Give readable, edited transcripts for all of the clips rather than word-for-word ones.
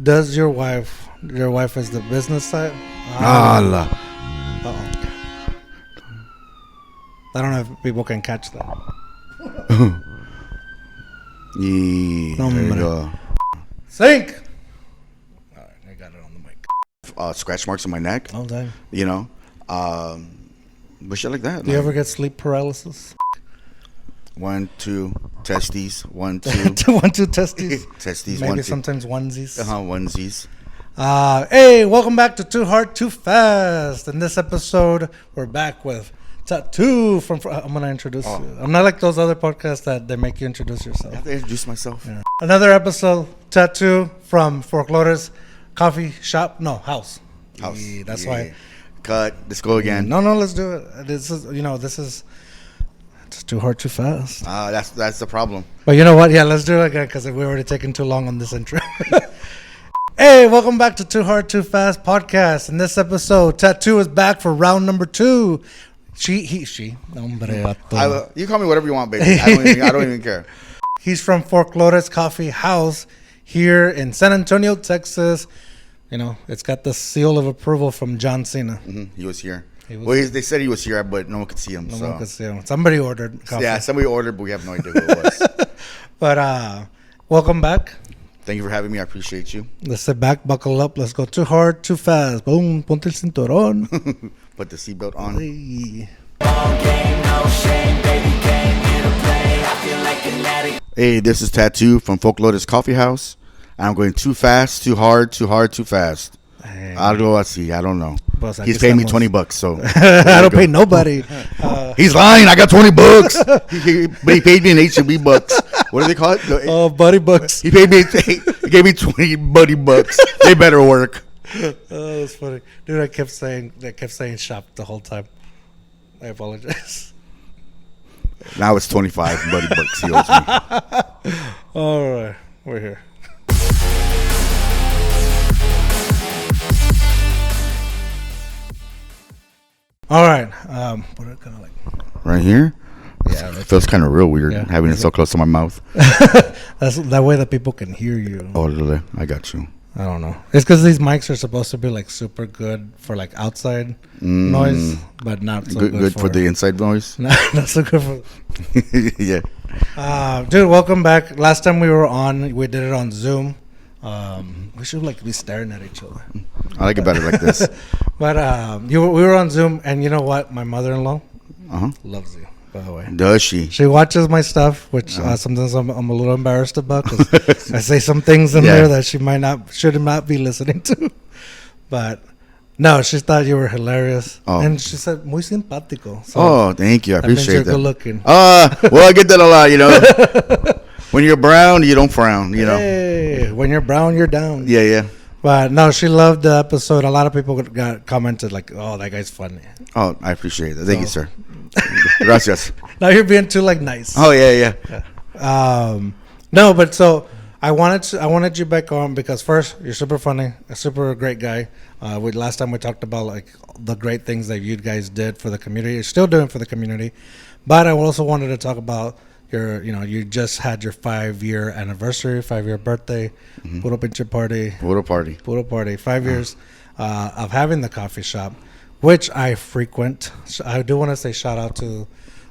Does your wife is the business side? Allah. Uh-oh. I don't know if people can catch that. Yeah, there you go. Sink! Alright, I got it on the mic. Scratch marks on my neck. Oh, dang. You know? But shit like that. Do you ever get sleep paralysis? 1, 2, testes. 1, 2. 1, 2 testes. Testes, Maybe 1, 2. sometimes onesies. Onesies. Hey, welcome back to Too Hard, Too Fast. In this episode, we're back with Tatu from... I'm going to introduce you. I'm not like those other podcasts that they make you introduce yourself. I have to introduce myself. Yeah. Another episode, Tatu from Folklores Coffee Shop. No, House. Yeah, that's why. Cut. Let's go again. No, let's do it. This is it's Too Hard, Too Fast. That's the problem. But you know what? Yeah, let's do it again because we're already taking too long on this intro. Hey, welcome back to Too Hard, Too Fast podcast. In this episode, Tatu is back for round number 2. She. Hombre, You call me whatever you want, baby. I don't even care. He's from Folklores Coffee House here in San Antonio, Texas. You know, it's got the seal of approval from John Cena. Mm-hmm. He was here. They said he was here, but no one could see him. No one could see him. Somebody ordered coffee. Yeah, somebody ordered, but we have no idea who it was. But welcome back. Thank you for having me. I appreciate you. Let's sit back, buckle up. Let's go Too Hard, Too Fast. Boom, ponte el cinturón. Put the seatbelt on. Hey, this is Tatu from Folklores Coffee House. I'm going too fast, too hard, too hard, too fast. Hey. Algo así. I don't know. Pues He's paying me $20, so I don't pay nobody. He's lying. I got $20. But he paid me in HB bucks. What do they call it? Buddy bucks. He paid me. He gave me 20 buddy bucks. They better work. Oh, that's funny, dude. I kept saying shop the whole time. I apologize. Now it's 25 buddy bucks. He owes me. All right, we're here. All right. What are kind of like right here? Yeah, it feels kind of real weird having it so close to my mouth. That's that way that people can hear you. Oh, I got you. I don't know. It's because these mics are supposed to be like super good for like outside noise, but not so good for the inside noise. Not so good for. Yeah. Dude, welcome back. Last time we were on, we did it on Zoom. We should like be staring at each other. I like it better like this. But we were on Zoom, and you know what? My mother-in-law loves you. By the way, does she? She watches my stuff, which sometimes I'm a little embarrassed about because I say some things in there that she should not be listening to. But no, she thought you were hilarious, and she said muy simpático. So thank you. I appreciate that. Good looking. Well, I get that a lot. You know, when you're brown, you don't frown. You know, hey, when you're brown, you're down. Yeah. But no, she loved the episode. A lot of people got commented like, "Oh, that guy's funny." Oh, I appreciate it. Thank you, sir. Gracias. Now you're being too like nice. Oh yeah. No, but so I wanted you back on because first you're super funny, a super great guy. Last time we talked about like the great things that you guys did for the community. You're still doing for the community, but I also wanted to talk about you just had your 5-year anniversary, 5-year birthday, puro pinche party. Puro party. 5 years of having the coffee shop, which I frequent. I do want to say shout out to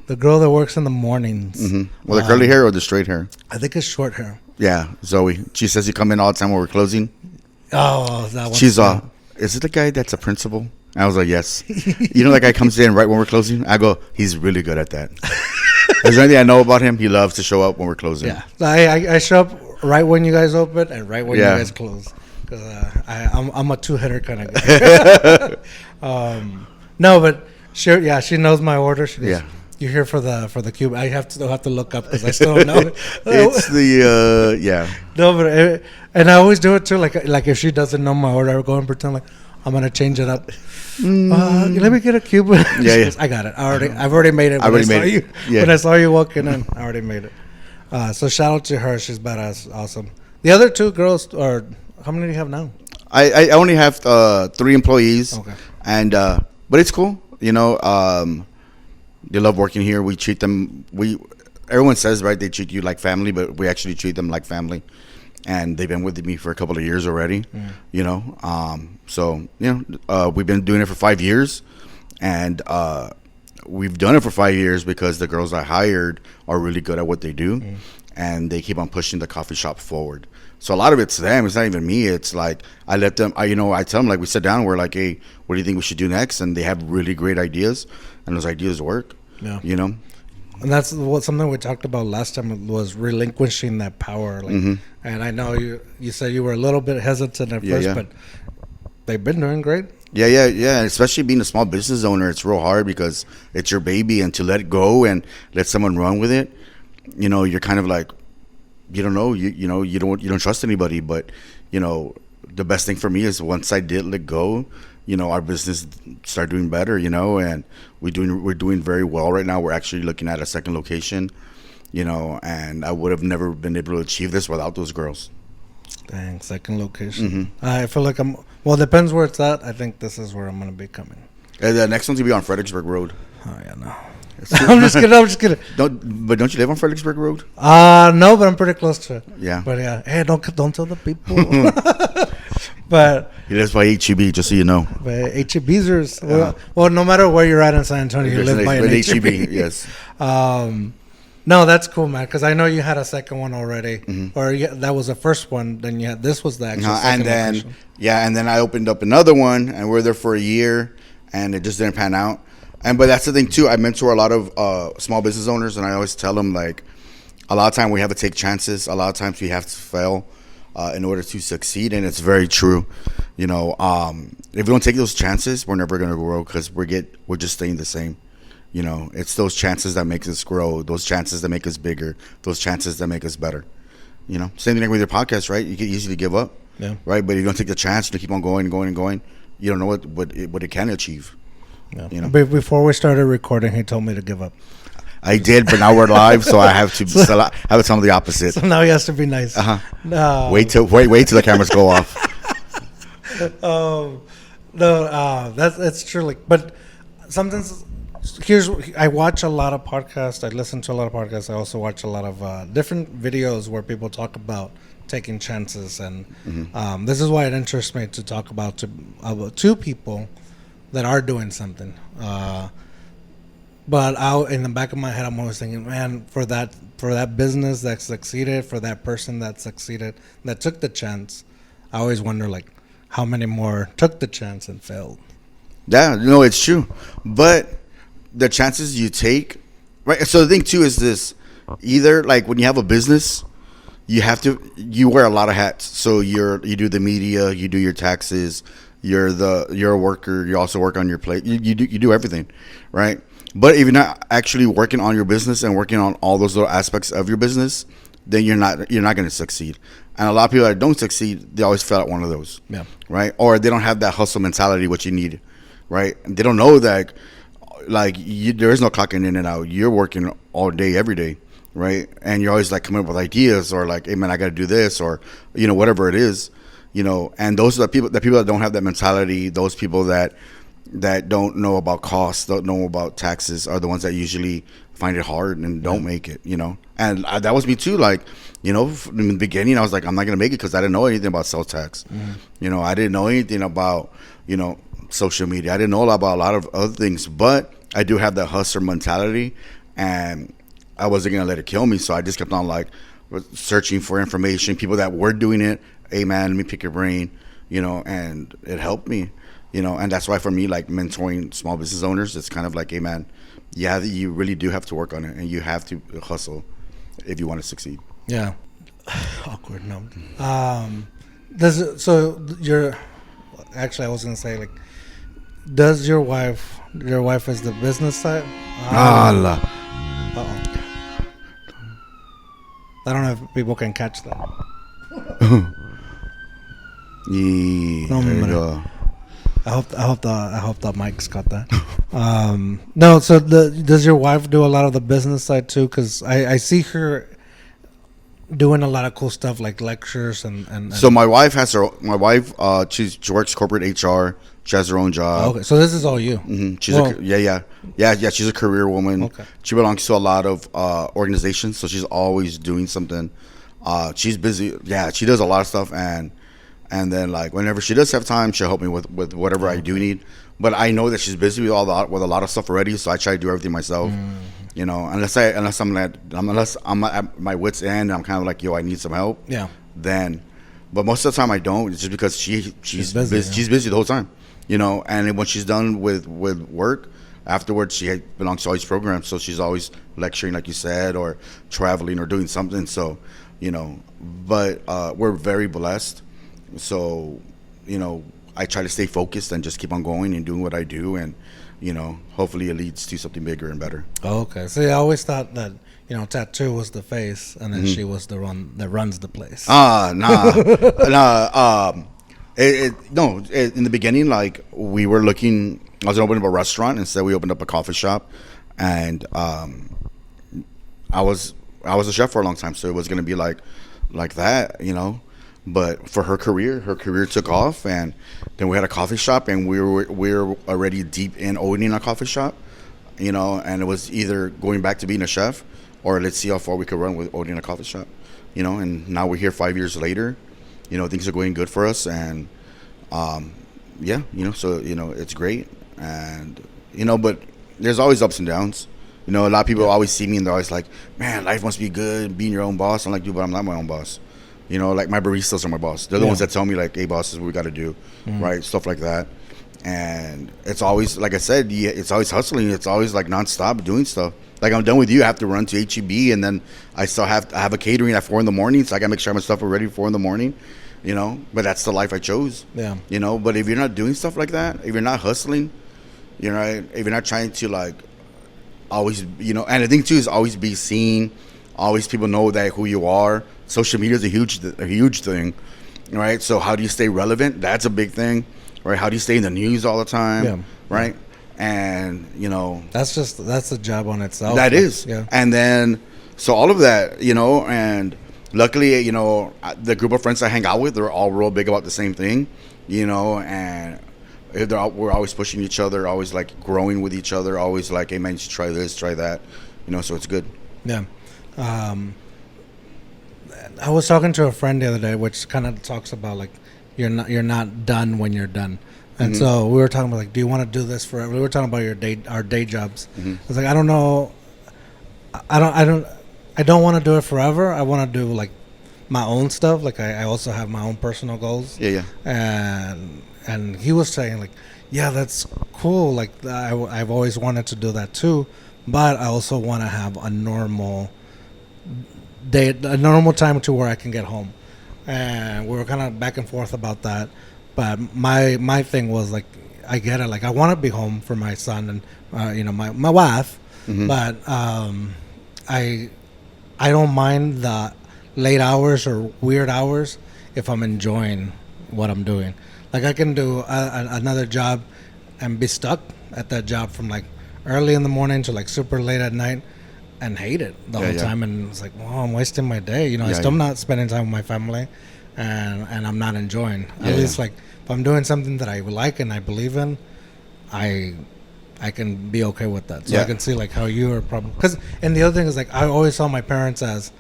the girl that works in the mornings. Well, the curly hair or the straight hair? I think it's short hair. Yeah, Zoe. She says you come in all the time when we're closing. Oh, that one. She's is it the guy that's a principal? I was like, yes. You know, that guy comes in right when we're closing? I go, he's really good at that. Is there anything I know about him? He loves to show up when we're closing. Yeah, I show up right when you guys open and right when you guys close. Because I'm a two-hitter kind of guy. No, but she knows my order. She goes, you're here for the cube. I still have to look up because I still don't know. It's the No, but and I always do it too. Like if she doesn't know my order, I go and pretend like I'm gonna change it up. Let me get a cube. Goes, I got it. I've already made it. When I saw you walking in, I already made it. So shout out to her. She's badass, awesome. The other two girls, or how many do you have now? I only have 3 employees. Okay. And but it's cool. You know, they love working here. We treat them. Everyone says right they treat you like family, but we actually treat them like family. and they've been with me for a couple of years already. You know, so we've been doing it for 5 years, and we've done it for 5 years because the girls I hired are really good at what they do, and they keep on pushing the coffee shop forward. So a lot of it's them. It's not even me. It's like I let them. I tell them, like, we sit down and we're like, hey, what do you think we should do next? And they have really great ideas, and those ideas work. Yeah. You know. And that's something we talked about last time, was relinquishing that power. Like, and I know you said you were a little bit hesitant at first, but they've been doing great. Yeah. Especially being a small business owner, it's real hard because it's your baby, and to let it go and let someone run with it, you're kind of like, you don't know, you don't trust anybody. But the best thing for me is once I did let go, our business started doing better, and we're doing very well right now. We're actually looking at a second location, and I would have never been able to achieve this without those girls. Dang, second location. I feel like it depends where it's at. I think this is where I'm going to be coming. And the next one's going to be on Fredericksburg Road. Oh, yeah, no. I'm just kidding. Don't you live on Fredericksburg Road? No, but I'm pretty close to it. Yeah. But yeah, hey, don't tell the people. But he lives by HEB, just so you know. By HEB's. Well, no matter where you're at in San Antonio, you live by an HEB. Yes. No, that's cool, man. Because I know you had a second one already, or that was the first one. Then this was the actual second location. And then I opened up another one, and we were there for a year, and it just didn't pan out. But that's the thing too. I mentor a lot of small business owners, and I always tell them, like, a lot of time we have to take chances. A lot of times we have to fail in order to succeed, and it's very true. If we don't take those chances, we're never going to grow because we're just staying the same. It's those chances that make us grow, those chances that make us bigger, those chances that make us better. Same thing like with your podcast, right? You can easily give up, right? But if you don't take the chance to keep on going and going and going, you don't know what it can achieve. Yeah. Before we started recording, he told me to give up. I did, but now we're live, so I have to tell him the opposite. So now he has to be nice. No. Wait till the cameras go off. That's true. Like, but sometimes I watch a lot of podcasts. I listen to a lot of podcasts. I also watch a lot of different videos where people talk about taking chances, and this is why it interests me to talk about two people that are doing something. But in the back of my head, I'm always thinking, man, for that business that succeeded, for that person that succeeded, that took the chance, I always wonder, like, how many more took the chance and failed. Yeah, no, it's true. But the chances you take, right? So the thing too is this: either, like, when you have a business, you wear a lot of hats. So you do the media, you do your taxes, you're a worker, you also work on your plate. You do everything, right? But if you're not actually working on your business and working on all those little aspects of your business, then you're not going to succeed. And a lot of people that don't succeed, they always fail at one of those, right? Or they don't have that hustle mentality, what you need, right? And they don't know that, like, there is no clocking in and out. You're working all day, every day, right? And you're always, like, coming up with ideas, or like, hey man, I got to do this, or whatever it is, And those are the people that don't have that mentality. Those people that don't know about costs, don't know about taxes, are the ones that usually find it hard and don't make it, And that was me too. Like, in the beginning, I was like, I'm not going to make it because I didn't know anything about sales tax. I didn't know anything about, social media. I didn't know about a lot of other things, but I do have that hustler mentality, and I wasn't going to let it kill me. So I just kept on, like, searching for information, people that were doing it. Hey man, let me pick your brain, and it helped me. And that's why for me, like, mentoring small business owners, it's kind of like, hey man, you really do have to work on it, and you have to hustle if you want to succeed. Yeah. Awkward. No. Actually, I was gonna say, like, does your wife is the business side? Allah. I don't know if people can catch that. No, I hope the mic's got that. No, so does your wife do a lot of the business side too? Because I see her doing a lot of cool stuff, like lectures and So my wife she works corporate HR. She has her own job. Okay, so this is all you. Mm-hmm. She's a career woman. Okay. She belongs to a lot of organizations, so she's always doing something. She's busy. Yeah, she does a lot of stuff, and then like whenever she does have time, she'll help me with whatever I do need. But I know that she's busy with with a lot of stuff already, so I try to do everything myself. You know, unless I'm at my wit's end, I'm kind of like, yo, I need some help. Yeah. Then, but most of the time I don't. It's just because she's busy. Yeah. She's busy the whole time. You know, and when she's done with work, afterwards she belongs to all these programs, so she's always lecturing, like you said, or traveling or doing something. So, you know, but we're very blessed. So, you know, I try to stay focused and just keep on going and doing what I do, and you know, hopefully it leads to something bigger and better. Okay. See, I always thought that, you know, Tatu was the face, and then she was the one that runs the place. Nah. In the beginning, like we were looking, I was opening up a restaurant. Instead, we opened up a coffee shop, and I was a chef for a long time, so it was gonna be like that, you know. But for her career took off, and then we had a coffee shop, and we were already deep in owning a coffee shop, you know. And it was either going back to being a chef, or let's see how far we could run with owning a coffee shop, you know. And now we're here 5 years later. You know, things are going good for us, and yeah, you know, so you know, it's great, and you know, but there's always ups and downs. You know, a lot of people always see me and they're always like, "Man, life must be good, being your own boss." I'm like, "Dude, but I'm not my own boss." You know, like my baristas are my boss. They're the ones that tell me like, "Hey, boss, this is what we got to do," right? Stuff like that. And it's always, like I said, it's always hustling. It's always like nonstop doing stuff. Like I'm done with you, I have to run to HEB, and then I have a catering at 4 a.m, so I gotta make sure my stuff are ready at 4 a.m. You know, but that's the life I chose. Yeah. You know, but if you're not doing stuff like that, if you're not hustling, you know, if you're not trying to like always, you know, and the thing too is always be seen, always people know that who you are. Social media is a huge thing, right? So how do you stay relevant? That's a big thing, right? How do you stay in the news all the time? Yeah. Right. And you know, that's a job on itself. That is. Yeah. And then so all of that, you know, and luckily, you know, the group of friends I hang out with, they're all real big about the same thing, you know, and we're always pushing each other, always like growing with each other, always like, "Hey man, you should try this, try that," you know, so it's good. Yeah. I was talking to a friend the other day, which kind of talks about like you're not done when you're done, and so we were talking about like, do you want to do this forever? We were talking about our day jobs. I was like, I don't know, I don't want to do it forever. I want to do like my own stuff. Like I also have my own personal goals. Yeah. And he was saying like, yeah, that's cool. Like I've always wanted to do that too, but I also want to have a normal day, a normal time to where I can get home. And we were kind of back and forth about that. But my thing was like, I get it. Like I want to be home for my son and you know, my wife, but I don't mind the late hours or weird hours if I'm enjoying what I'm doing. Like I can do another job and be stuck at that job from like early in the morning to like super late at night and hate it the whole time. And it's like, well, I'm wasting my day. You know, I'm still not spending time with my family, and I'm not enjoying. At least like if I'm doing something that I like and I believe in, I can be okay with that. So I can see like how you are probably, because, and the other thing is like I always saw my parents as,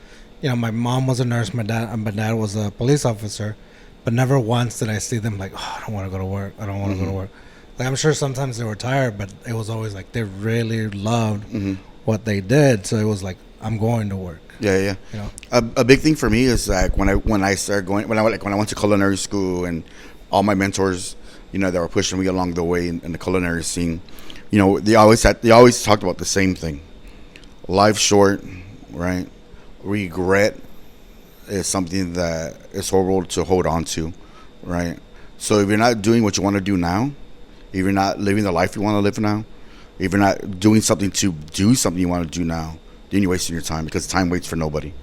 you know, my mom was a nurse, my dad was a police officer, but never once did I see them like, oh, I don't want to go to work. I don't want to go to work. Like I'm sure sometimes they were tired, but it was always like they really loved what they did. So it was like, I'm going to work. Yeah. You know, a big thing for me is like when I started going, when I went to culinary school, and all my mentors, you know, that were pushing me along the way in the culinary scene, you know, they always talked about the same thing. Life's short, right? Regret is something that is horrible to hold on to, right? So if you're not doing what you want to do now, if you're not living the life you want to live now, if you're not doing something to do something you want to do now, then you're wasting your time, because time waits for nobody.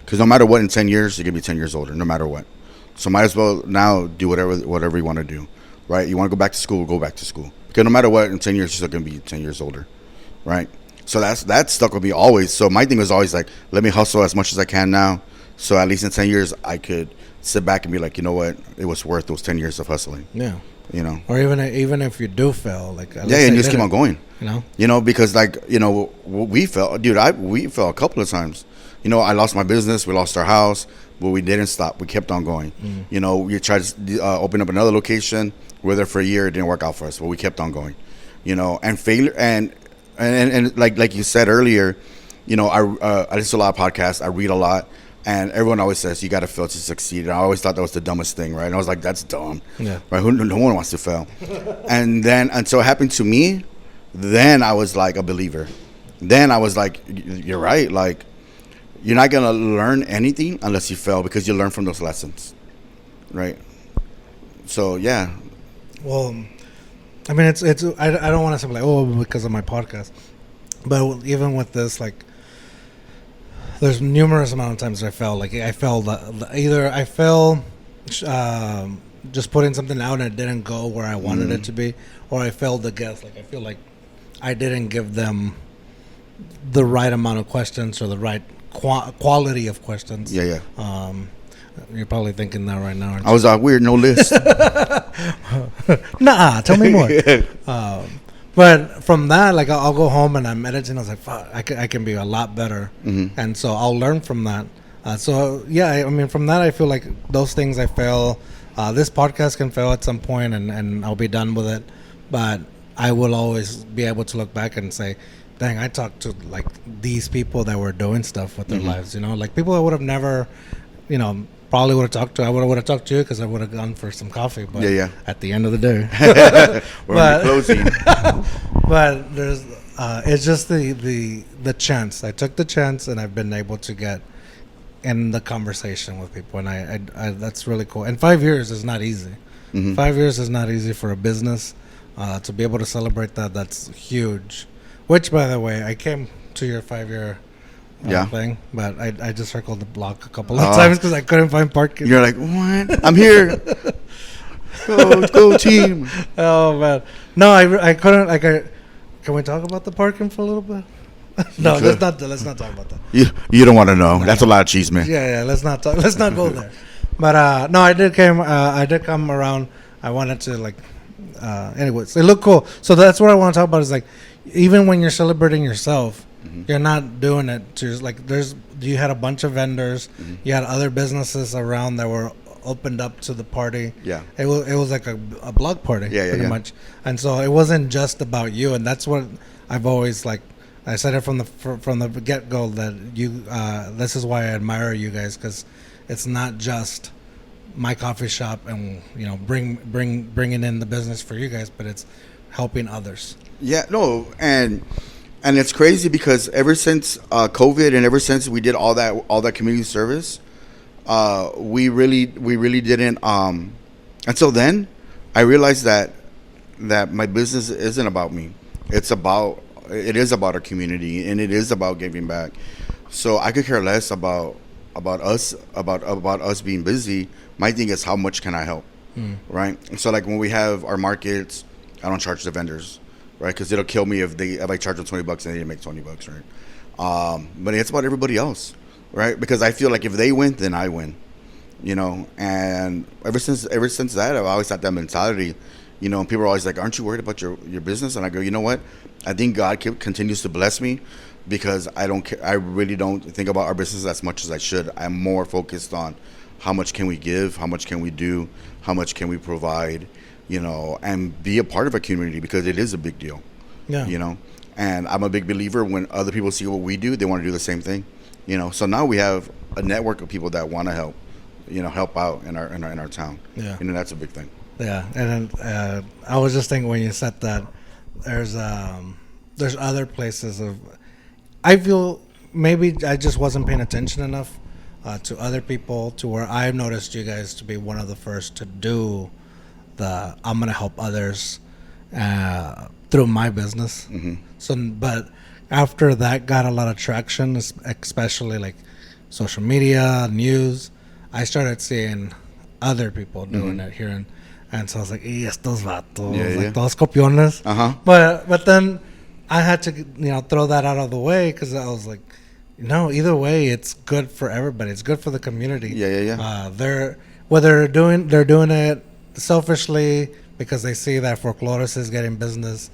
Because no matter what, in 10 years, you're going to be 10 years older, no matter what. So might as well now do whatever you want to do, right? You want to go back to school, go back to school. Because no matter what, in 10 years, you're still going to be 10 years older, right? So that stuck with me always. So my thing was always like, let me hustle as much as I can now, so at least in 10 years, I could sit back and be like, you know what? It was worth those 10 years of hustling. Yeah. You know, or even if you do fail, like and you just keep on going. You know, because like, you know, we fell, dude. We fell a couple of times, I lost my business, we lost our house, but we didn't stop. We kept on going. We tried to open up another location. We were there for a year. It didn't work out for us, but we kept on going. And failure and like you said earlier, I listen to a lot of podcasts. I read a lot. And everyone always says you got to fail to succeed. And I always thought that was the dumbest thing, right? And I was like, that's dumb. Yeah. Right? No one wants to fail. And then until it happened to me, then I was like a believer. Then I was like, you're right. Like, you're not going to learn anything unless you fail, because you learn from those lessons, right? So, yeah. Well, I mean, it's I don't want to say like, because of my podcast. But even with this, like, there's numerous amount of times I fell. Like, I fell either I fell just putting something out and it didn't go where I wanted it to be, or I failed the guest. Like, I feel like I didn't give them the right amount of questions or the right quality of questions. Yeah. You're probably thinking that right now. I was weird, no list. Nah, tell me more. But from that, like, I'll go home and I'm editing. I was like, fuck, I can be a lot better. And so I'll learn from that. So, yeah, I mean, from that, I feel like those things I fail. This podcast can fail at some point and I'll be done with it. But I will always be able to look back and say, dang, I talked to, like, these people that were doing stuff with their lives, like people I would have never, probably would have talked to. I would have talked to you because I would have gone for some coffee. But at the end of the day, we're closing. But there's, it's just the chance. I took the chance, and I've been able to get in the conversation with people, and I that's really cool. And 5 years is not easy. 5 years is not easy for a business. To be able to celebrate that, that's huge. Which, by the way, I came to your 5-year. Thing, but I just circled the block a couple of times because I couldn't find parking. You're like, what? I'm here. Go team. Oh man, no, I couldn't. Like, can we talk about the parking for a little bit? No, let's not talk about that. You don't want to know. That's a lot of cheese, man. Yeah, let's not talk. Let's not go there. But no, I did come around. I wanted to, like, anyways, it looked cool. So that's what I want to talk about. Is like, even when you're celebrating yourself. You're not doing it to, like, you had a bunch of vendors, you had other businesses around that were opened up to the party. Yeah, it was like a block party, pretty much. And so it wasn't just about you, and that's what I've always, like, I said it from the get go that you this is why I admire you guys, because it's not just my coffee shop and bringing in the business for you guys, but it's helping others. Yeah, no, and it's crazy because ever since COVID and ever since we did all that community service, we really didn't. Until then, I realized that my business isn't about me. It is about our community, and it is about giving back. So I could care less about us being busy. My thing is, how much can I help, right? So, like, when we have our markets, I don't charge the vendors. Right, because it'll kill me if I charge them $20 and they didn't make $20, right? But it's about everybody else, right? Because I feel like if they win, then I win, And ever since that, I've always had that mentality, And people are always like, "Aren't you worried about your business?" And I go, you know what? I think God continues to bless me because I don't care. I really don't think about our business as much as I should. I'm more focused on how much can we give, how much can we do, how much can we provide. And be a part of a community because it is a big deal. Yeah. And I'm a big believer when other people see what we do, they want to do the same thing. So now we have a network of people that want to help, help out in our town. Yeah. That's a big thing. Yeah. And then, I was just thinking when you said that there's other places I feel maybe I just wasn't paying attention enough to other people to where I've noticed you guys to be one of the first to do I'm gonna help others through my business. So, but after that got a lot of traction, especially like social media, news, I started seeing other people doing it here, and so I was like, estos vatos, like those copiones. But then I had to throw that out of the way because I was like, either way, it's good for everybody. It's good for the community. They're doing it selfishly because they see that Folklores is getting business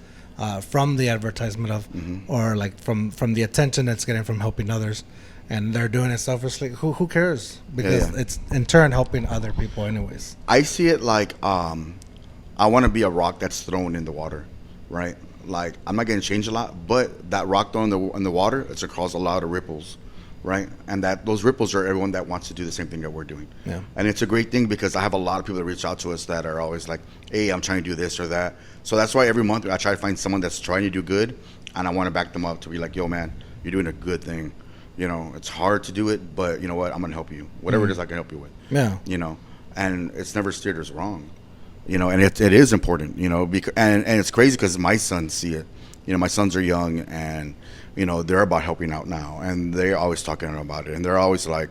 from the advertisement of or like from the attention it's getting from helping others, and they're doing it selfishly, who cares? Because it's in turn helping other people anyways. I see it like I want to be a rock that's thrown in the water, right? Like I'm not going to change a lot, but that rock thrown in the water, it's going to cause a lot of ripples, right? And that those ripples are everyone that wants to do the same thing that we're doing. Yeah. And it's a great thing because I have a lot of people that reach out to us that are always like, hey, I'm trying to do this or that. So that's why every month I try to find someone that's trying to do good, and I want to back them up to be like, yo, man, you're doing a good thing. You know, it's hard to do it, but you know what? I'm going to help you. Whatever it is I can help you with. Yeah. You know, and it's never steered us wrong. You know, and it is important, you know, because, and it's crazy because my sons see it. You know, my sons are young and, you know, they're about helping out now. And they're always talking about it. And they're always like,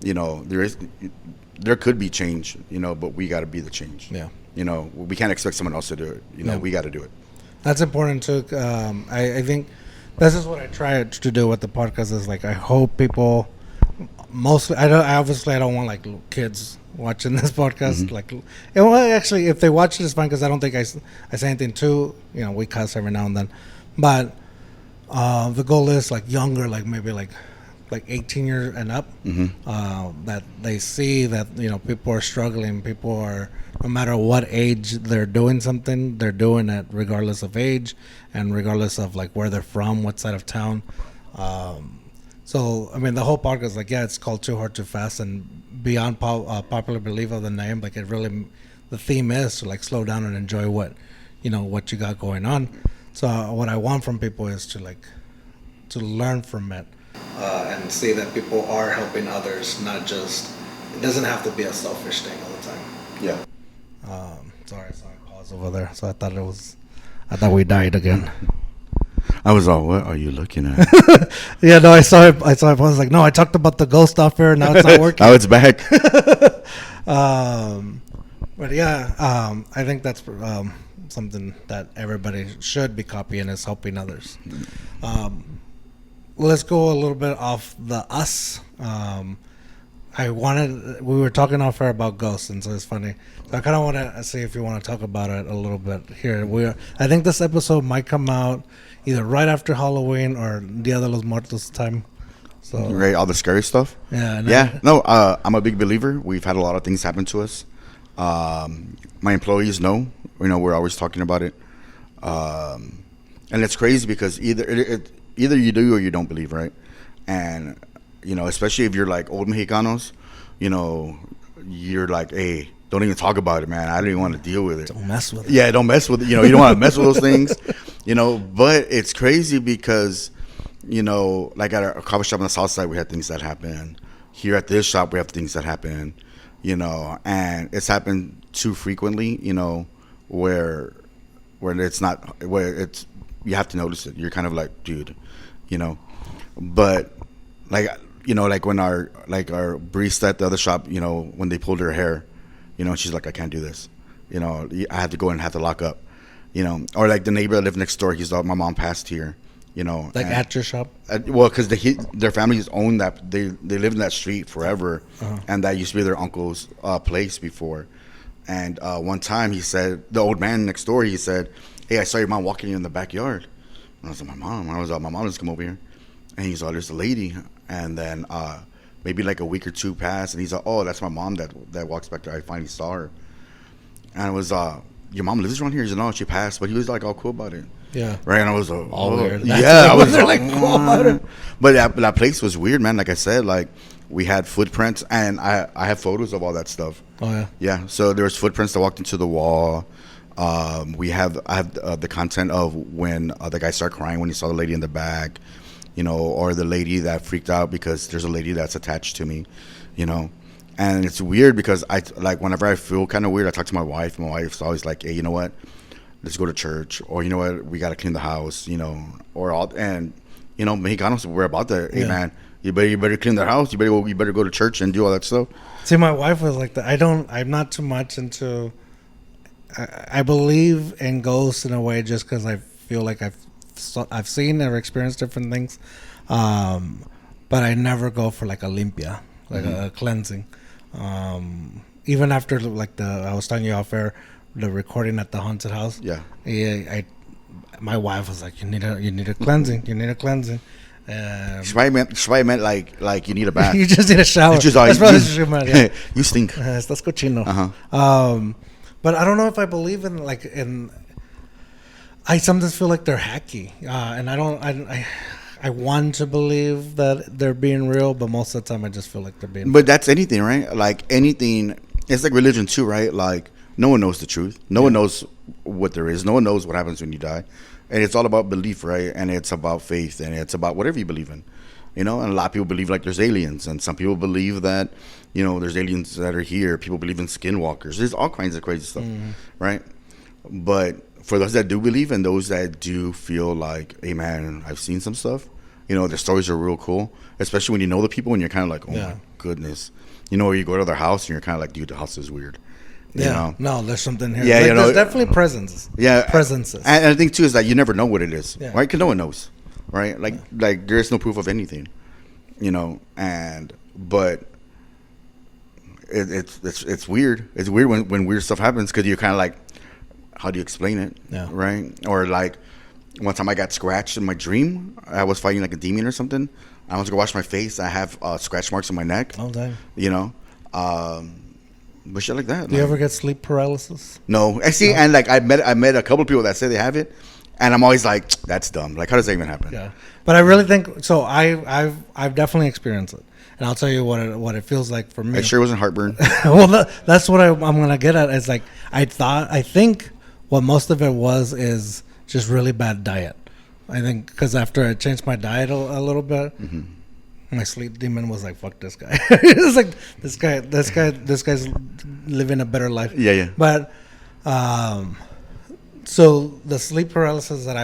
you know, there could be change, you know, but we got to be the change. Yeah. You know, we can't expect someone else to do it. You know, we got to do it. That's important too. I think this is what I try to do with the podcast is like, I hope people mostly, I don't want like kids watching this podcast. Like, well, actually, if they watch it, it's fine because I don't think I say anything too. You know, we cuss every now and then, but the goal is like younger, like maybe like 18 years and up, that they see that, you know, people are struggling. People are, no matter what age they're doing something, they're doing it regardless of age and regardless of like where they're from, what side of town. So, I mean, the whole podcast is like, yeah, it's called Too Hard, Too Fast, and beyond popular belief of the name, like it really, the theme is to like slow down and enjoy what you got going on. So what I want from people is to like, to learn from it and see that people are helping others, not just, it doesn't have to be a selfish thing all the time. Yeah. Sorry, I saw a pause over there, so I thought we died again. I was all, what are you looking at? Yeah, no, I saw it. I was like, no, I talked about the ghost off here. Now it's not working. Now it's back. But yeah, I think that's something that everybody should be copying, is helping others. Let's go a little bit off the us. We were talking off air about ghosts, and so it's funny. So I kind of want to see if you want to talk about it a little bit here. I think this episode might come out either right after Halloween or Dia de los Muertos time. So Right, all the scary stuff. yeah, Yeah, no, I'm a big believer. We've had a lot of things happen to us. My employees know, you know, we're always talking about it. And it's crazy because either you do or you don't believe, right? And, you know, especially if you're like old Mexicanos, you know, you're like, hey, don't even talk about it, man. I don't even want to deal with it. Don't mess with it. Yeah, don't mess with it. You know, you don't want to mess with those things, you know. But it's crazy because, you know, like at a coffee shop on the south side, we had things that happen. Here at this shop, we have things that happen, you know, and it's happened too frequently, you know, where it's not, where it's, you have to notice it. You're kind of like, dude, you know. But like, you know, like when our barista at the other shop, you know, when they pulled her hair, you know, she's like, I can't do this. You know, I have to go and have to lock up. You know, or like the neighbor that lived next door, he's like, my mom passed here. You know, Like at your shop? Well, because their families own that. They lived in that street forever, and that used to be their uncle's place before. And one time he said, the old man next door, he said, hey, I saw your mom walking in the backyard. And I was like, my mom? I was like, my mom just come over here. And he's like, there's a lady. And then maybe like a week or two passed, and he's like, oh, that's my mom that walks back there. I finally saw her. And I was, your mom lives around here? He said, no, she passed. But he was like all cool about it. Yeah. Right, and I was like, All weird. Yeah, I was like, cool about it. But that place was weird, man. Like I said, like we had footprints, and I have photos of all that stuff. Oh yeah. Yeah. So there was footprints that walked into the wall. I have the content of when the guy started crying when he saw the lady in the back, you know, or the lady that freaked out because there's a lady that's attached to me, you know. And it's weird because I like whenever I feel kind of weird, I talk to my wife. My wife's always like, hey, you know what? Let's go to church, or you know what, we got to clean the house, you know, or all. And you know, Mexicanos, we're about that. Hey, man, you better clean the house. You better go to church and do all that stuff. See, my wife was like that. I'm not too much into. I believe in ghosts in a way just because I feel like I've seen or experienced different things, but I never go for like a limpia, like a cleansing. Even after like I was telling you off air, the recording at the haunted house. Yeah. My wife was like, you need a cleansing. You need a cleansing. She probably meant like you need a bath. You just need a shower. That's probably what she meant. Yeah. You stink. Estás cochino. Uh-huh. But I don't know if I believe in. I sometimes feel like they're hacky, and I want to believe that they're being real, but most of the time I just feel like they're being. But that's anything, right? Like anything, it's like religion too, right? Like no one knows the truth. No one knows what there is. No one knows what happens when you die, and it's all about belief, right? And it's about faith, and it's about whatever you believe in, you know. And a lot of people believe like there's aliens, and some people believe that, you know, there's aliens that are here. People believe in skinwalkers. There's all kinds of crazy stuff, right? But for those that do believe and those that do feel like, hey man, I've seen some stuff, you know, the stories are real cool, especially when you know the people and you're kind of like, oh my goodness, you know, or you go to their house and you're kind of like, dude, the house is weird. You know? No, there's something here. Yeah, like, you know, there's definitely presences. Yeah, presences. And I think too is that you never know what it is, right? Because no one knows, right? Like there is no proof of anything, you know. But it's weird. It's weird when weird stuff happens because you're kind of like, how do you explain it? Yeah. Right? Or like one time I got scratched in my dream. I was fighting like a demon or something. I went to go wash my face. I have scratch marks on my neck. Oh, dang. You know? But shit like that. Do you ever get sleep paralysis? No. I see, and like I met a couple of people that say they have it, and I'm always like, that's dumb. Like, how does that even happen? Yeah. But I really think so. I've definitely experienced it, and I'll tell you what it feels like for me. It sure wasn't heartburn. Well, that's what I'm gonna get at. It's like I think what most of it is just really bad diet. I think because after I changed my diet a little bit, my sleep demon was like, "Fuck this guy." It was like this guy's living a better life. Yeah, yeah. But so the sleep paralysis that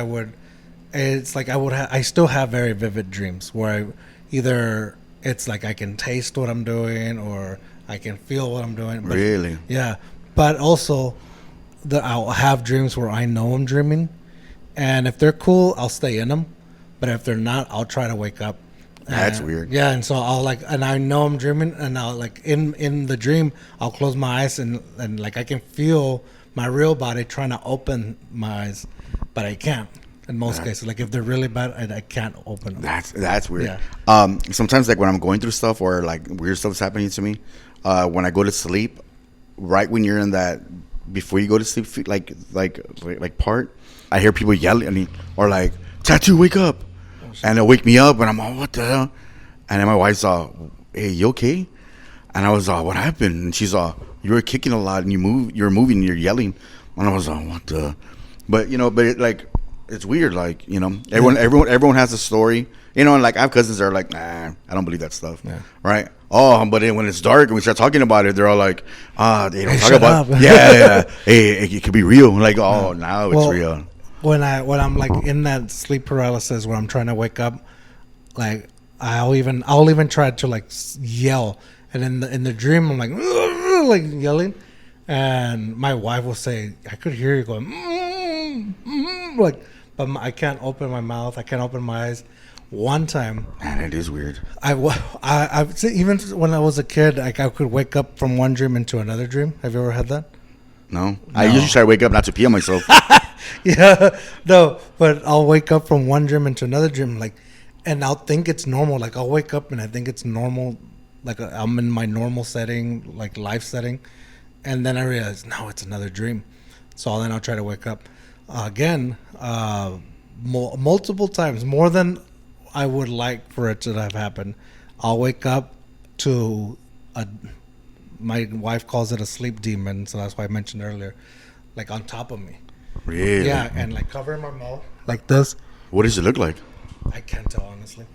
it's like I still have very vivid dreams where either it's like I can taste what I'm doing or I can feel what I'm doing. But, really? Yeah, but also I'll have dreams where I know I'm dreaming, and if they're cool, I'll stay in them. But if they're not, I'll try to wake up. That's weird. Yeah, and so and I know I'm dreaming, and I'll like in the dream, I'll close my eyes and like I can feel my real body trying to open my eyes, but I can't. In most cases, like if they're really bad, I can't open them. That's weird. Yeah. Sometimes like when I'm going through stuff or like weird stuff's happening to me, when I go to sleep, right when you're in that before you go to sleep, like part, I hear people yelling or like, "Tatu, wake up!" And they'll wake me up, and I'm all, what the hell? And then my wife's all, "Hey, you okay?" And I was all, "What happened?" And she's all, "You were kicking a lot, and you're moving, and you're yelling." And I was all, "What the?" But you know, it's weird. Like, you know, everyone has a story. You know, and like I have cousins that are like, "Nah, I don't believe that stuff." Yeah. Right? Oh, but then when it's dark and we start talking about it, they're all like, they don't talk about it. Yeah. Hey, it could be real. Like, now it's real. When I'm like in that sleep paralysis where I'm trying to wake up, like I'll even try to like yell, and in the dream I'm like yelling, and my wife will say, "I could hear you going like," but I can't open my mouth, I can't open my eyes. One time, man, it is weird. I've even when I was a kid, like I could wake up from one dream into another dream. Have you ever had that? No. I usually try to wake up not to pee on myself. Yeah, no, but I'll wake up from one dream into another dream, like, and I'll think it's normal. Like I'll wake up and I think it's normal, like I'm in my normal setting, like life setting, and then I realize no, it's another dream. So then I'll try to wake up again, multiple times, more than I would like for it to have happened. I'll wake up to my wife calls it a sleep demon, so that's why I mentioned earlier, like on top of me. Really? Yeah, and like covering my mouth like this. What does it look like? I can't tell, honestly.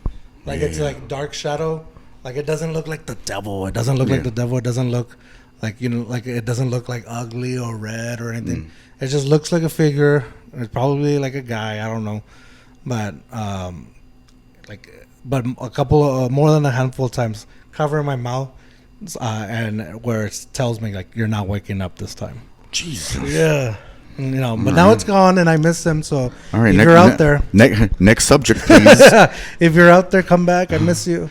Like it's like dark shadow. Like it doesn't look like the devil. It doesn't look like the devil. It doesn't look like, you know, like it doesn't look like ugly or red or anything. It just looks like a figure. It's probably like a guy. I don't know, but but a couple of more than a handful of times covering my mouth, and where it tells me like you're not waking up this time. Jesus. Yeah. You know, but now it's gone, and I miss him. So all right, if you're out there, next subject, please. If you're out there, come back. I miss you.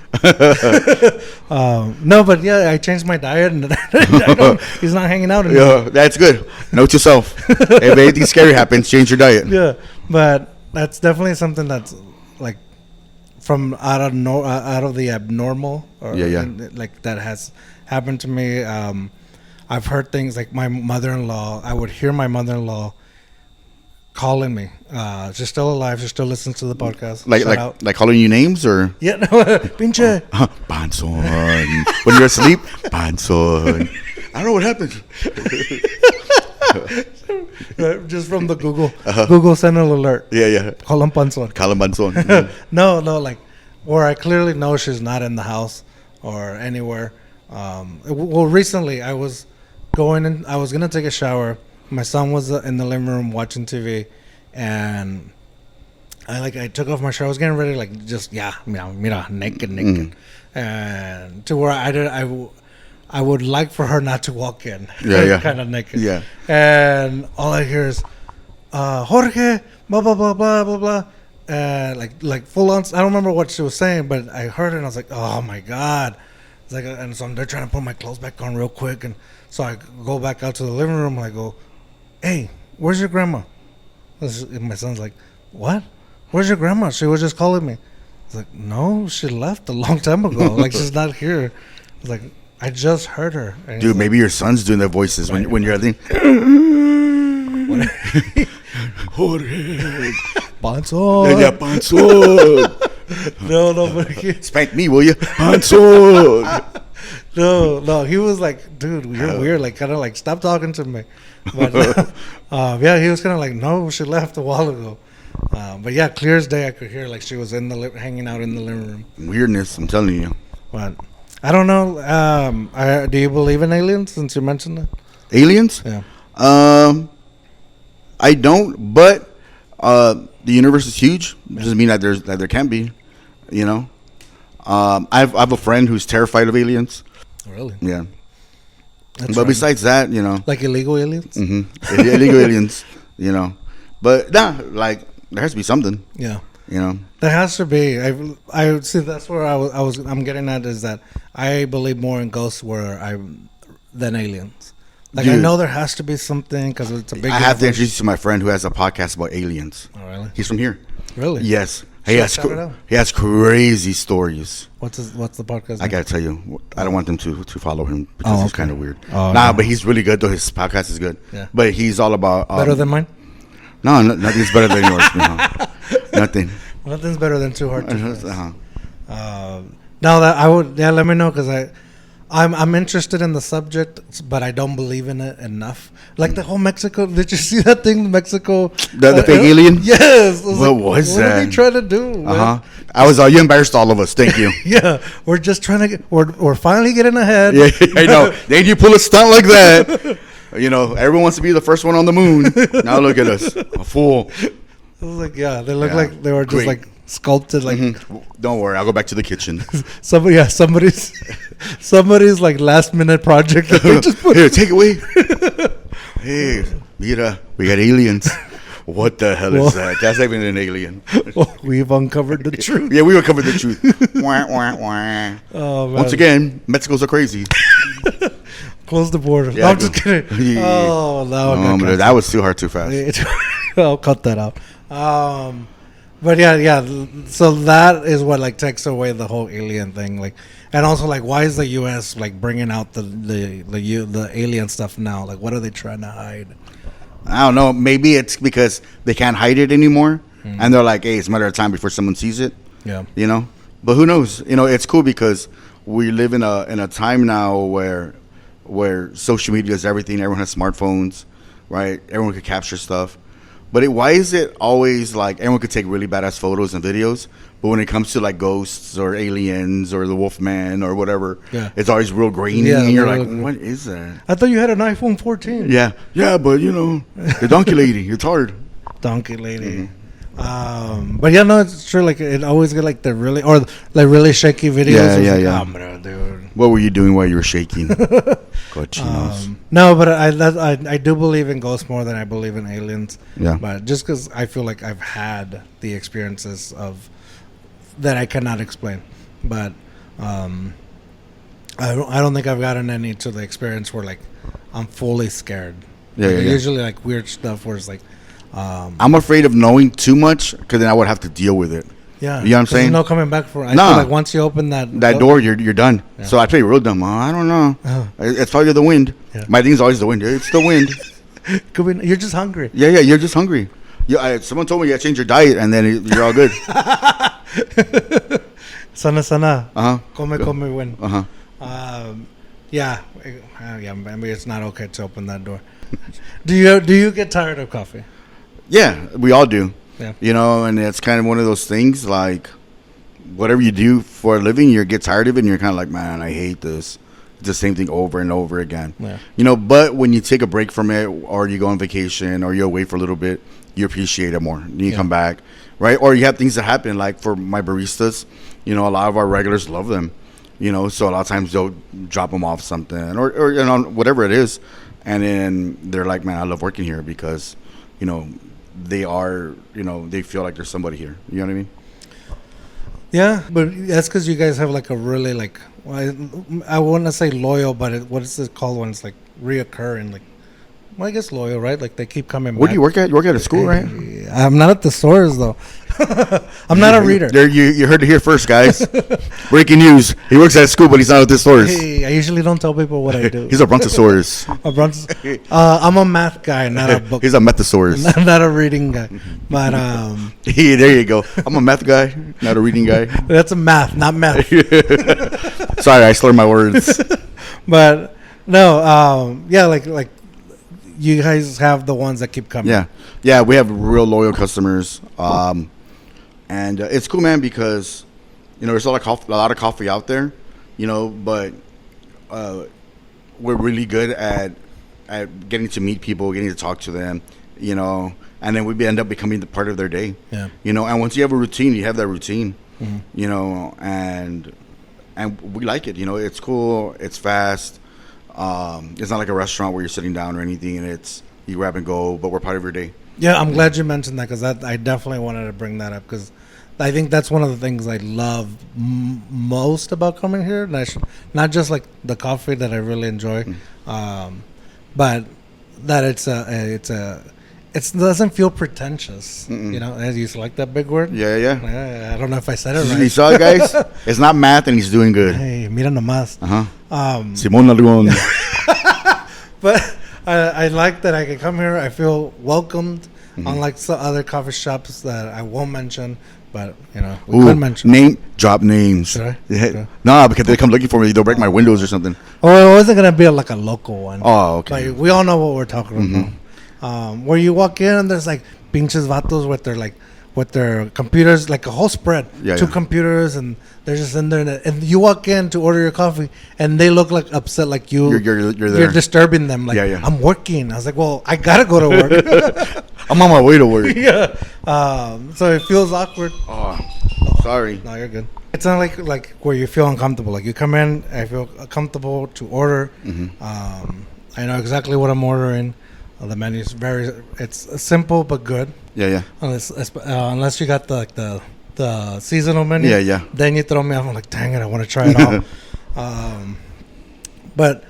No, but yeah, I changed my diet, and he's not hanging out anymore. Yeah, that's good. Note to self: if anything scary happens, change your diet. Yeah, but that's definitely something that's like from out of the abnormal, or like that has happened to me. I've heard things like my mother-in-law. I would hear my mother-in-law calling me. She's still alive. She still listens to the podcast. Like calling you names or yeah, no, pinche Banson. When you're asleep, Banson. I don't know what happened. Just from the Google send an alert. Yeah. Call him Panzon. Banson. No, like where I clearly know she's not in the house or anywhere. Well, recently I was gonna take a shower. My son was in the living room watching TV, and I took off my shirt. I was getting ready, like just mira, naked, and to where I would like for her not to walk in, kind of naked, and all I hear is Jorge, blah blah blah blah blah blah, like full on. I don't remember what she was saying, but I heard it and I was like, oh my god. It's like, and so they're trying to put my clothes back on real quick, and so I go back out to the living room and I go, hey, where's your grandma? My son's like, what? Where's your grandma? She was just calling me. I was like, no, she left a long time ago. Like, she's not here. I was like, I just heard her. And dude, maybe your son's doing their voices when you're at the Jorge. Panzon. Yeah, Panzon. No, but spank me, will you? Panzon. No, he was like, dude, you're weird. Like, kind of like, stop talking to me. But he was kind of like, no, she left a while ago. But yeah, clear as day, I could hear like she was hanging out in the living room. Weirdness, I'm telling you. But I don't know. Do you believe in aliens? Since you mentioned that. Aliens? Yeah. I don't, but the universe is huge. It doesn't mean that there can be, you know. I have a friend who's terrified of aliens. Really? Yeah. But besides that, you know, like illegal aliens. Mm-hmm. Illegal aliens, you know. But like there has to be something. Yeah. You know. There has to be. I see. That's where I'm getting at is that I believe more in ghosts than aliens. Like, dude, I know there has to be something because it's a big. I have to introduce you to my friend who has a podcast about aliens. Oh, really? He's from here. Really? Yes. He has crazy stories. What's the podcast? I gotta tell you, I don't want them to follow him because he's kind of weird. Oh, no. But he's really good though. His podcast is good. Yeah. But he's all about better than mine. No, nothing's better than yours. Nothing. Nothing's better than Too Hard to Miss. Now that I would, let me know because I'm interested in the subject, but I don't believe in it enough. Like the whole Mexico. Did you see that thing, Mexico? The fake alien? Yes. What was that? What are they trying to do? I was. You embarrassed all of us. Thank you. Yeah, we're just trying to we're finally getting ahead. Yeah, I know. Then you pull a stunt like that. You know, everyone wants to be the first one on the moon. Now look at us, a fool. I was like, yeah, they look like they were just like sculpted. Like, don't worry, I'll go back to the kitchen. Somebody's like last minute project. That they just put here, take it away. Hey, mira, we got aliens. What the hell is that? That's not even an alien. We've uncovered the truth. Yeah, we uncovered the truth. Wah, wah, wah. Oh, man. Once again, Mexicans are crazy. Close the border. Yeah, no, I'm just kidding. Yeah. Oh, no. That was too hard, too fast. I'll cut that out. But yeah. So that is what like takes away the whole alien thing. Like, and also like, why is the U.S. like bringing out the alien stuff now? Like, what are they trying to hide? I don't know. Maybe it's because they can't hide it anymore, and they're like, "Hey, it's a matter of time before someone sees it." Yeah. You know, but who knows? You know, it's cool because we live in a time now where social media is everything. Everyone has smartphones, right? Everyone could capture stuff. But why is it always like everyone could take really badass photos and videos, but when it comes to like ghosts or aliens or the Wolfman or whatever, it's always real grainy, and you're like, what is that? I thought you had an iPhone 14. Yeah, but you know, the donkey lady, it's hard. Donkey lady. But yeah, no, it's true. Like it always get like the really shaky videos. Yeah. Like, dude. What were you doing while you were shaking? Cochinos. No, but I do believe in ghosts more than I believe in aliens. Yeah. But just because I feel like I've had the experiences of that I cannot explain, but I don't think I've gotten any to the experience where like I'm fully scared. Yeah. Usually like weird stuff where it's like. I'm afraid of knowing too much because then I would have to deal with it. Yeah. You know what I'm saying? There's no coming back for it. I Nah. feel like once you open that door, you're done. Yeah. So I play real dumb. I don't know. Oh. It's probably the wind. Yeah. My thing's always the wind. It's the wind. Could be, you're just hungry. Yeah, you're just hungry. Someone told me you gotta change your diet, and then you're all good. Sana. Uh-huh. Come win. Uh-huh. Yeah. Maybe it's not okay to open that door. Do you get tired of coffee? Yeah, we all do. Yeah. You know, and it's kind of one of those things like whatever you do for a living, you get tired of it and you're kind of like, man, I hate this. It's the same thing over and over again. Yeah. You know, but when you take a break from it or you go on vacation or you're away for a little bit, you appreciate it more. Then you come back, right? Or you have things that happen like for my baristas, you know, a lot of our regulars love them, you know, so a lot of times they'll drop them off something or you know, whatever it is. And then they're like, man, I love working here because, you know, they are, you know, they feel like there's somebody here. You know what I mean? Yeah, but that's because you guys have like a really like, well, I wouldn't say loyal, but what is it called when it's like reoccurring? Like, well, I guess loyal, right? Like they keep coming back. Where do you work at? You work at a school, right? I'm not at the stores though. I'm not a reader. There, you heard it here first, guys. Breaking news: he works at school, but he's not at the stores. Hey, I usually don't tell people what I do. He's a brontosaurus. I'm a math guy, not a book. He's a methosaurus. Not a reading guy. But there you go. I'm a math guy, not a reading guy. That's a math, not meth. Sorry, I slur my words. But no, yeah, like you guys have the ones that keep coming. Yeah, we have real loyal customers, and it's cool, man, because you know there's a lot of coffee out there, you know, but we're really good at getting to meet people, getting to talk to them, you know, and then we end up becoming the part of their day. Yeah. You know, and once you have a routine, you have that routine, you know, and we like it. You know, it's cool, it's fast. It's not like a restaurant where you're sitting down or anything, and it's you grab and go, but we're part of your day. Yeah, I'm glad you mentioned that because I definitely wanted to bring that up because I think that's one of the things I love most about coming here. And not just like the coffee that I really enjoy, but that it doesn't feel pretentious. You know, as you like that big word. Yeah. I don't know if I said it right. You saw it, guys? It's not math, and he's doing good. Hey, mira nomás. Simón Algon. But I like that I can come here. I feel welcomed, unlike some other coffee shops that I won't mention. But you know, we could mention. Drop names. Should I? Yeah. Okay. Nah, because they come looking for me. They'll break my windows or something. Oh, it wasn't gonna be like a local one. Oh, okay. Like, we all know what we're talking about. Where you walk in and there's like pinches vatos with their computers, like a whole spread, two computers, and they're just in there. And you walk in to order your coffee, and they look like upset, like you're there. You're disturbing them. Like, I'm working. I was like, well, I gotta go to work. I'm on my way to work. Yeah. So it feels awkward. Oh, sorry. No, you're good. It's not like where you feel uncomfortable. Like you come in, I feel comfortable to order. I know exactly what I'm ordering. The menu is it's simple but good. Yeah. Unless you got the seasonal menu. Yeah. Then you throw me off. I'm like, dang it, I want to try it all. But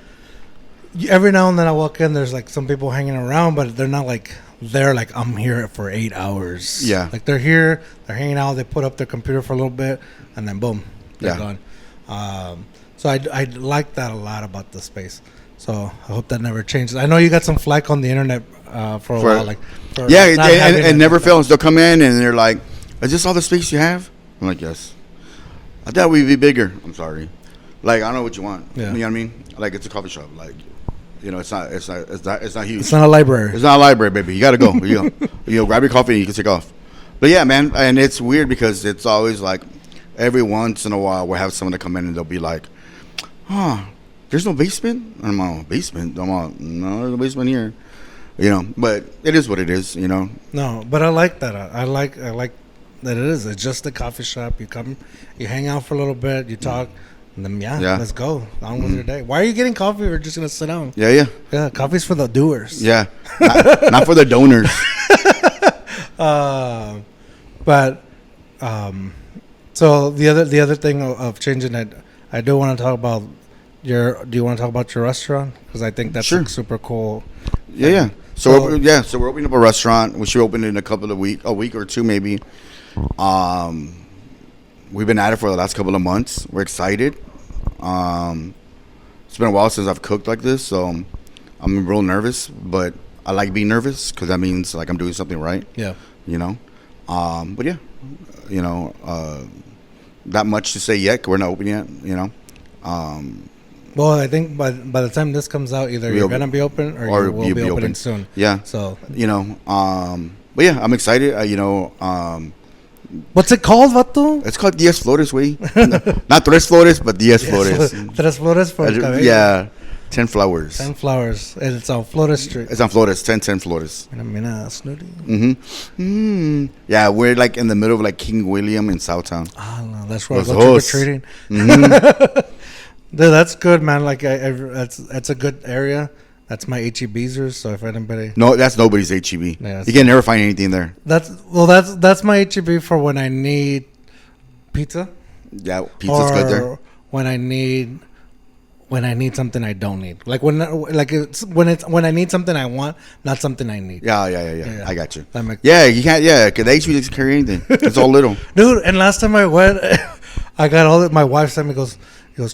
every now and then I walk in, there's like some people hanging around, but they're not like I'm here for 8 hours. Yeah. Like they're here, they're hanging out, they put up their computer for a little bit, and then boom, they're gone. So I like that a lot about the space. So I hope that never changes. I know you got some flack on the internet for a while. It never fails. They'll come in and they're like, "Is this all the space you have?" I'm like, "Yes." I thought we'd be bigger. I'm sorry. Like, I don't know what you want. Yeah. You know what I mean? Like, it's a coffee shop. Like, you know, it's not huge. It's not a library. It's not a library, baby. You gotta go. You grab your coffee and you can take off. But yeah, man, and it's weird because it's always like every once in a while we'll have someone to come in and they'll be like, there's no basement? I'm like, basement? I'm like, no, there's no basement here. You know, but it is what it is, you know. No, but I like that. I like that it is. It's just a coffee shop. You come, you hang out for a little bit, you talk, and then let's go. On with your day. Why are you getting coffee or just going to sit down? Yeah. Yeah, coffee's for the doers. Yeah, not for the donors. So the other thing of changing it, I do want to talk about do you want to talk about your restaurant? Because I think that's like super cool. Yeah. So we're opening up a restaurant. We should open in a week or two maybe. we've been at it for the last couple of months. We're excited. It's been a while since I've cooked like this, so I'm real nervous. But I like being nervous because that means like I'm doing something right. Yeah. You know. But yeah, not much to say yet. 'Cause we're not open yet. You know. Well, I think by the time this comes out, either you're gonna be open or you will be opening soon. Yeah. So but yeah, I'm excited. what's it called, Vato? It's called Diez Flores, way. Not Tres Flores, but Diez Flores. Tres Flores for el cabello. Yeah, 10 flowers. 10 flowers. And it's on Flores Street. It's on Flores. 10 Flores. Mira, snooty. Yeah, we're like in the middle of like King William in Southtown. Ah, no, that's where I Los go dos. trick or treating. Dude, that's good, man. Like, that's a good area. That's my HEBs, so if anybody... No, that's nobody's HEB. Yeah, you can never find anything there. That's my HEB for when I need pizza. Yeah, pizza's good there. When I need something I don't need. Like when I need something I want, not something I need. Yeah. I got you. Yeah, you can't. Yeah, because the HEB doesn't carry anything. It's all little. Dude, and last time I went, I got all that. My wife sent me, goes,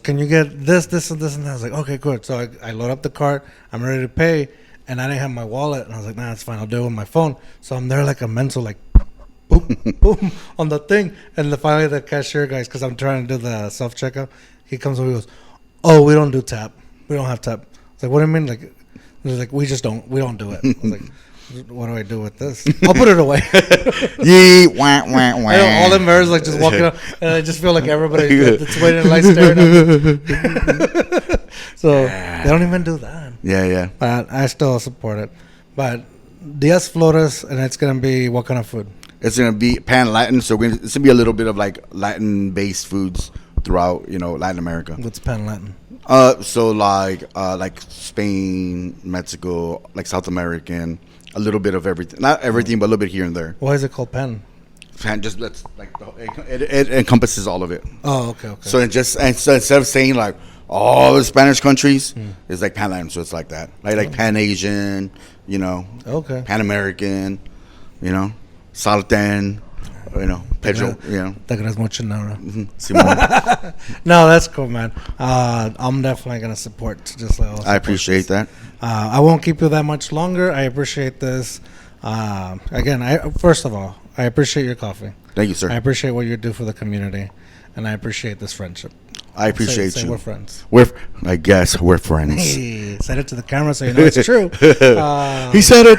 can you get this, and that? I was like, okay, good. So I load up the cart. I'm ready to pay, and I didn't have my wallet. And I was like, nah, it's fine. I'll do it with my phone. So I'm there like a mental, like, boom, boom, on the thing. And finally the cashier guys, because I'm trying to do the self-checkout, he comes over, he goes, oh, we don't do tap. We don't have tap. I was like, what do you mean? Like, we don't do it. I was like, what do I do with this? I'll put it away. Wah, wah, wah. All the mirrors like just walking up, and I just feel like everybody that's waiting in line staring at me. So they don't even do that. Yeah. But I still support it. But Diez Flores, and it's gonna be what kind of food? It's gonna be Pan Latin, so it's gonna be a little bit of like Latin-based foods throughout, Latin America. What's Pan Latin? So like Spain, Mexico, like South American. A little bit of everything, not everything, but a little bit here and there. Why is it called Pan? Pan just lets like it encompasses all of it. Oh, okay. So instead of saying like all the Spanish countries, it's like Pan Latin. So it's like that, like Pan Asian, Okay. Pan American, Salten, Pedro, Te crees mucho now. No, that's cool, man. I'm definitely gonna support. I appreciate that. I won't keep you that much longer. I appreciate this. Again, first of all, I appreciate your coffee. Thank you, sir. I appreciate what you do for the community, and I appreciate this friendship. I appreciate you. We're friends. I guess we're friends. Hey, said it to the camera so you know it's true. He said it.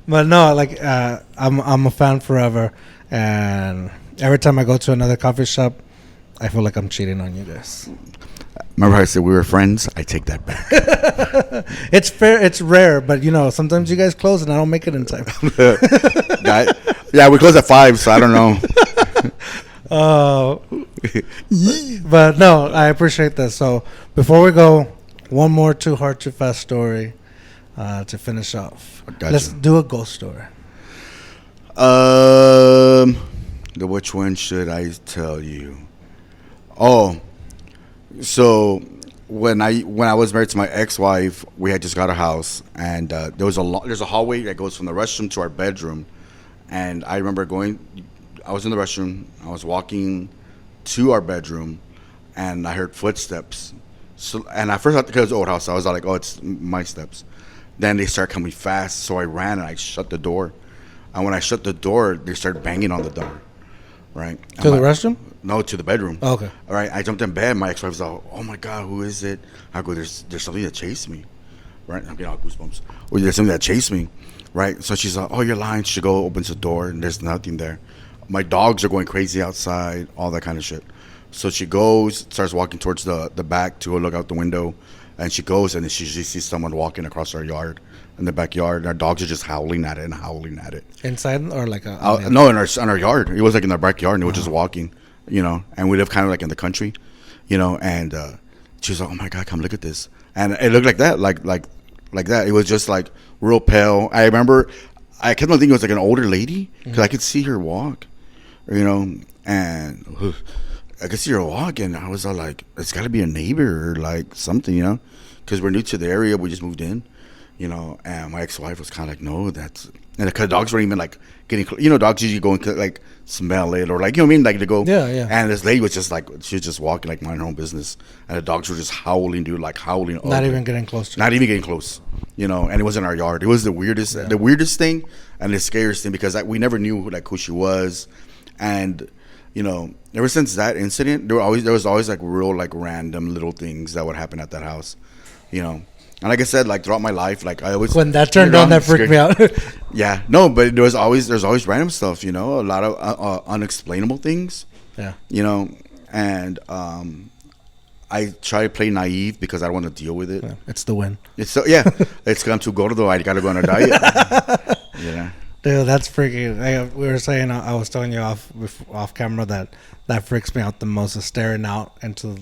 But no, like I'm a fan forever, and every time I go to another coffee shop, I feel like I'm cheating on you guys. Remember how I said we were friends? I take that back. It's fair. It's rare, but sometimes you guys close and I don't make it in time. Yeah, we close at 5, so I don't know. But no, I appreciate this. So before we go, one more Too Hard Too Fast story to finish off. Gotcha. Let's do a ghost story. Which one should I tell you? Oh, so when I was married to my ex-wife, we had just got a house, and there's a hallway that goes from the restroom to our bedroom, and I remember I was in the restroom, I was walking to our bedroom, and I heard footsteps. So, and at first, because it was an old house, I was like, oh, it's my steps. Then they started coming fast, so I ran and I shut the door. And when I shut the door, they started banging on the door. Right? To the restroom? No, to the bedroom. Oh, okay. All right. I jumped in bed. My ex-wife was like, oh my God, who is it? I go, there's something that chased me. Right? I'm getting all goosebumps. Or there's something that chased me. Right? So she's like, oh, you're lying. She opens the door, and there's nothing there. My dogs are going crazy outside, all that kind of shit. So she goes, starts walking towards the back to go look out the window. And she goes, and she sees someone walking across our yard, in the backyard. And our dogs are just howling at it. Inside or like no, in our yard. It was like in our backyard, and it was just walking, And we live kind of like in the country, And she was like, "Oh my God, come look at this!" And it looked like that, like that. It was just like real pale. I remember, I kept on thinking it was like an older lady because I could see her walk, and I could see her walk, and I was all like, it's got to be a neighbor or like something, because we're new to the area. We just moved in, you know. And my ex-wife was kind of like, no, that's, and because dogs weren't even like getting, you know, dogs usually go and like smell it or like, you know what I mean, like to go. Yeah. And this lady was just like, she was just walking like minding her own business, and the dogs were just howling, dude, like howling. Not even getting close to. Not even getting close, you know. And it was in our yard. It was the weirdest thing and the scariest thing because we never knew like who she was, and you know, ever since that incident, there was always like real like random little things that would happen at that house, you know. And like I said, like throughout my life, like I always, when that turned on, that freaked me out. Yeah, no, but there's always random stuff, you know, a lot of unexplainable things. Yeah, you know, and I try to play naive because I don't want to deal with it. yeah, it's the win. It's so it's going to go to the. I got to go on a diet. Yeah. Dude, that's freaky. We were saying, I was telling you off camera that freaks me out the most is staring out into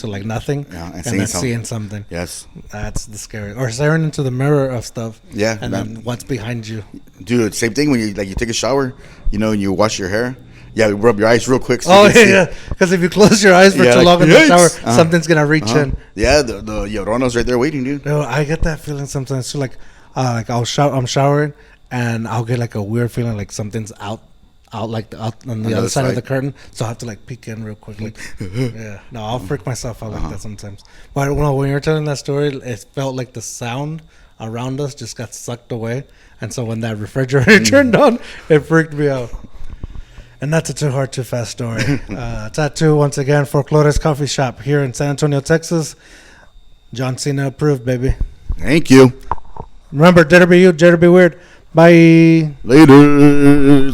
like nothing, and then seeing something. Yes, that's the scary. Or staring into the mirror of stuff. Yeah, and then what's behind you. Dude, same thing when you take a shower, you know, and you wash your hair. Yeah, rub your eyes real quick. So yeah. Because if you close your eyes for too long in the shower, something's gonna reach in. Yeah, the Llorona's right there waiting, dude. Dude, I get that feeling sometimes too. Like I'm showering and I'll get like a weird feeling like something's out like out on the other side of the curtain, so I have to like peek in real quick. Like, yeah, no, I'll freak myself out like that sometimes. But when you were telling that story, it felt like the sound around us just got sucked away, and so when that refrigerator turned on, it freaked me out. And that's a too hard, too fast story. Tatu, once again, Folklores Coffee Shop here in San Antonio, Texas. John Cena approved, baby. Thank you. Remember, dare to be you, dare to be weird. Bye. Later.